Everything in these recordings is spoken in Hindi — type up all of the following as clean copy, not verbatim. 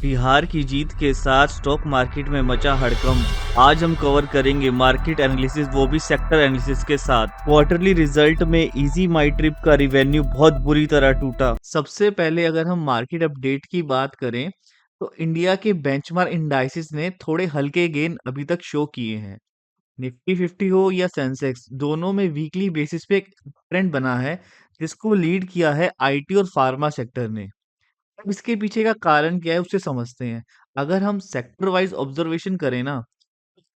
बिहार की जीत के साथ स्टॉक मार्केट में मचा हड़कंप। आज हम कवर करेंगे मार्केट एनालिसिस, वो भी सेक्टर एनालिसिस के साथ। क्वार्टरली रिजल्ट में इजी माई ट्रिप का रिवेन्यू बहुत बुरी तरह टूटा। सबसे पहले अगर हम मार्केट अपडेट की बात करें तो इंडिया के बेंचमार्क इंडाइसिस ने थोड़े हल्के गेन अभी तक शो किए हैं। निफ्टी 50 हो या सेंसेक्स, दोनों में वीकली बेसिस पे एक ट्रेंड बना है, जिसको लीड किया है आईटी और फार्मा सेक्टर ने। अब इसके पीछे का कारण क्या है उसे समझते हैं। अगर हम सेक्टर वाइज ऑब्जर्वेशन करें ना,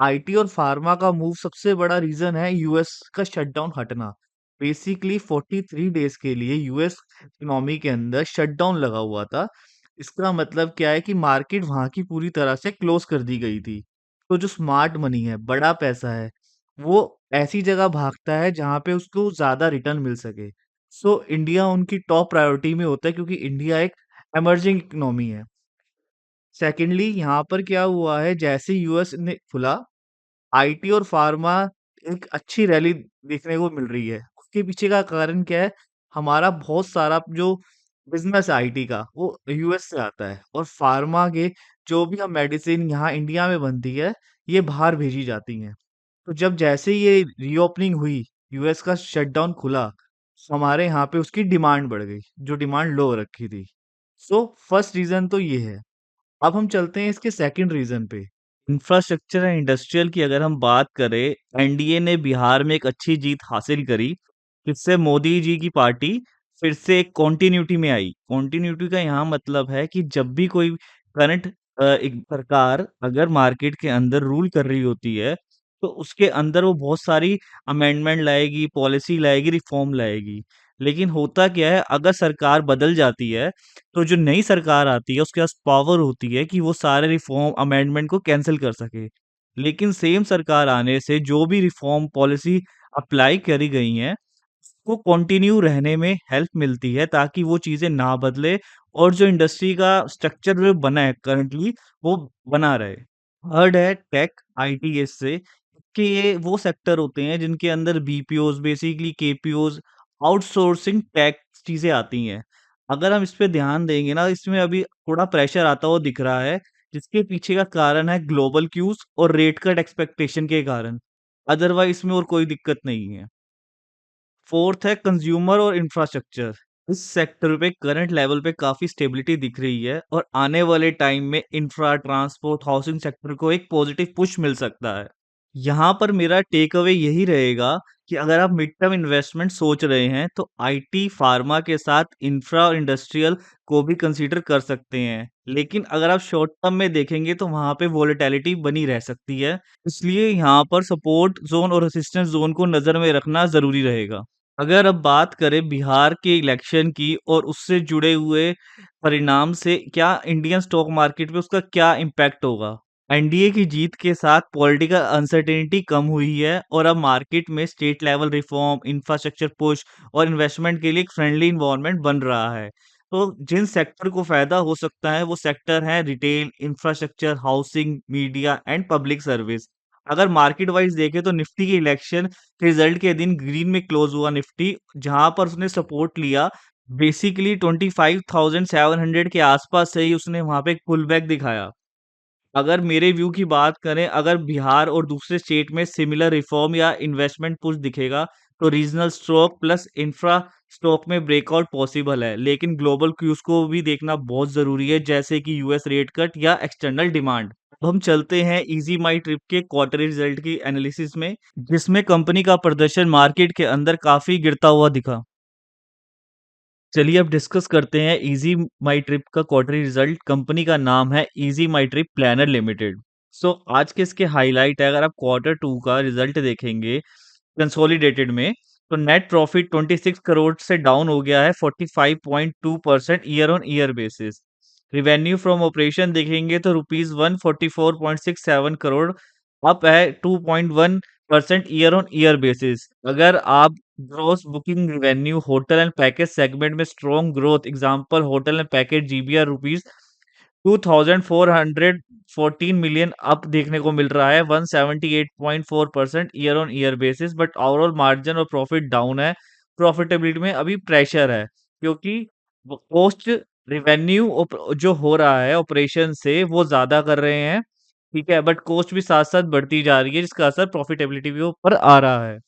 आईटी और फार्मा का मूव सबसे बड़ा रीजन है यूएस का शटडाउन हटना। बेसिकली 43 डेज के लिए यूएस इकोनॉमी के अंदर शटडाउन लगा हुआ था। इसका मतलब क्या है कि मार्केट वहां की पूरी तरह से क्लोज कर दी गई थी। तो जो स्मार्ट मनी है, बड़ा पैसा है, वो ऐसी जगह भागता है जहां पे उसको ज्यादा रिटर्न मिल सके। सो इंडिया उनकी टॉप प्रायोरिटी में होता है, क्योंकि इंडिया एक इमर्जिंग इकोनॉमी है। सेकेंडली, यहाँ पर क्या हुआ है, जैसे यूएस ने खुला, आईटी और फार्मा एक अच्छी रैली देखने को मिल रही है। उसके पीछे का कारण क्या है? हमारा बहुत सारा जो बिजनेस है आईटी का, वो यूएस से आता है, और फार्मा के जो भी हम मेडिसिन यहाँ इंडिया में बनती है, ये बाहर भेजी जाती हैं। तो जब जैसे ही ये रीओपनिंग हुई, यूएस का शटडाउन खुला, हमारे यहाँ पे उसकी डिमांड बढ़ गई, जो डिमांड लो रखी थी। सो फर्स्ट रीजन तो ये है। अब हम चलते हैं इसके सेकंड रीजन पे। इंफ्रास्ट्रक्चर एंड इंडस्ट्रियल की अगर हम बात करें, एनडीए ने बिहार में एक अच्छी जीत हासिल करी, जिससे मोदी जी की पार्टी फिर से एक कॉन्टिन्यूटी में आई। कॉन्टिन्यूटी का यहाँ मतलब है कि जब भी कोई करंट एक सरकार अगर मार्केट के अंदर रूल कर रही होती है, तो उसके अंदर वो बहुत सारी अमेंडमेंट लाएगी, पॉलिसी लाएगी, रिफॉर्म लाएगी। लेकिन होता क्या है, अगर सरकार बदल जाती है, तो जो नई सरकार आती है उसके पास पावर होती है कि वो सारे रिफॉर्म अमेंडमेंट को कैंसिल कर सके। लेकिन सेम सरकार आने से जो भी रिफॉर्म पॉलिसी अप्लाई करी गई हैं, वो कंटिन्यू रहने में हेल्प मिलती है, ताकि वो चीजें ना बदले और जो इंडस्ट्री का स्ट्रक्चर जो बना है करंटली, वो बना रहे। थर्ड है टेक आईटीएस से, कि ये वो सेक्टर होते हैं जिनके अंदर बीपीओज, बेसिकली केपीओज, आउटसोर्सिंग टेक चीजें आती हैं। अगर हम इस पे ध्यान देंगे ना, इसमें अभी थोड़ा प्रेशर आता हुआ दिख रहा है, जिसके पीछे का कारण है ग्लोबल क्यूज और रेट कट एक्सपेक्टेशन के कारण। अदरवाइज इसमें और कोई दिक्कत नहीं है। फोर्थ है कंज्यूमर और इंफ्रास्ट्रक्चर। इस सेक्टर पे करंट लेवल पे काफी स्टेबिलिटी दिख रही है, और आने वाले टाइम में इंफ्रा, ट्रांसपोर्ट, हाउसिंग सेक्टर को एक पॉजिटिव पुश मिल सकता है। यहाँ पर मेरा टेक अवे यही रहेगा कि अगर आप मिड टर्म इन्वेस्टमेंट सोच रहे हैं, तो आईटी, फार्मा के साथ इंफ्रा और इंडस्ट्रियल को भी कंसीडर कर सकते हैं। लेकिन अगर आप शॉर्ट टर्म में देखेंगे तो वहां पे वोलेटिलिटी बनी रह सकती है। इसलिए यहाँ पर सपोर्ट जोन और रेसिस्टेंस जोन को नजर में रखना जरूरी रहेगा। अगर अब बात करें बिहार के इलेक्शन की और उससे जुड़े हुए परिणाम से क्या इंडियन स्टॉक मार्केट पे उसका क्या इम्पैक्ट होगा। एनडीए की जीत के साथ पॉलिटिकल अनसर्टेनिटी कम हुई है, और अब मार्केट में state level reform, infrastructure push और इन्वेस्टमेंट के लिए एक फ्रेंडली इन्वायरमेंट बन रहा है। तो जिन सेक्टर को फायदा हो सकता है, वो सेक्टर है retail, infrastructure, housing, media and public service. अगर मार्केट वाइज देखें तो निफ्टी के इलेक्शन रिजल्ट के दिन ग्रीन में क्लोज हुआ निफ्टी, जहां पर उसने सपोर्ट लिया। बेसिकली 25,700 के आसपास से ही उसने वहां पे एक पुल बैक दिखाया। अगर मेरे व्यू की बात करें, अगर बिहार और दूसरे स्टेट में सिमिलर रिफॉर्म या इन्वेस्टमेंट पुश दिखेगा, तो regional stock plus infra stock में ब्रेकआउट पॉसिबल है। लेकिन ग्लोबल क्यूज को भी देखना बहुत जरूरी है, जैसे कि यूएस रेट कट या एक्सटर्नल डिमांड। अब हम चलते हैं इजी माई ट्रिप के क्वार्टरली रिजल्ट की एनालिसिस में, जिसमें कंपनी का प्रदर्शन मार्केट के अंदर काफी गिरता हुआ दिखा। चलिए अब डिस्कस करते हैं इजी माई ट्रिप का क्वार्टरली रिजल्ट। कंपनी का नाम है इजी माई ट्रिप प्लानर लिमिटेड। सो आज के इसके हाईलाइट है, अगर आप क्वार्टर टू का रिजल्ट देखेंगे कंसोलिडेटेड में, तो नेट प्रॉफिट 26 करोड़ से डाउन हो गया है 45.2% year on year basis. Revenue from operation देखेंगे तो रुपीज 144.67 करोड़, अप है 2.1% ईयर ऑन ईयर बेसिस। अगर आप gross booking revenue hotel and package segment में strong growth, example hotel and package GBR rupees 2414 million up देखने को मिल रहा है 178.4% year on year basis. But overall margin और प्रॉफिट डाउन है। प्रॉफिटेबिलिटी में अभी प्रेशर है, क्योंकि पोस्ट रेवेन्यू जो हो रहा है ऑपरेशन से वो ज़्यादा कर रहे हैं, ठीक है? बट कॉस्ट भी साथ-साथ बढ़ती जा रही है जिसका असर प्रॉफिटेबिलिटी भी ऊपर आ रहा है।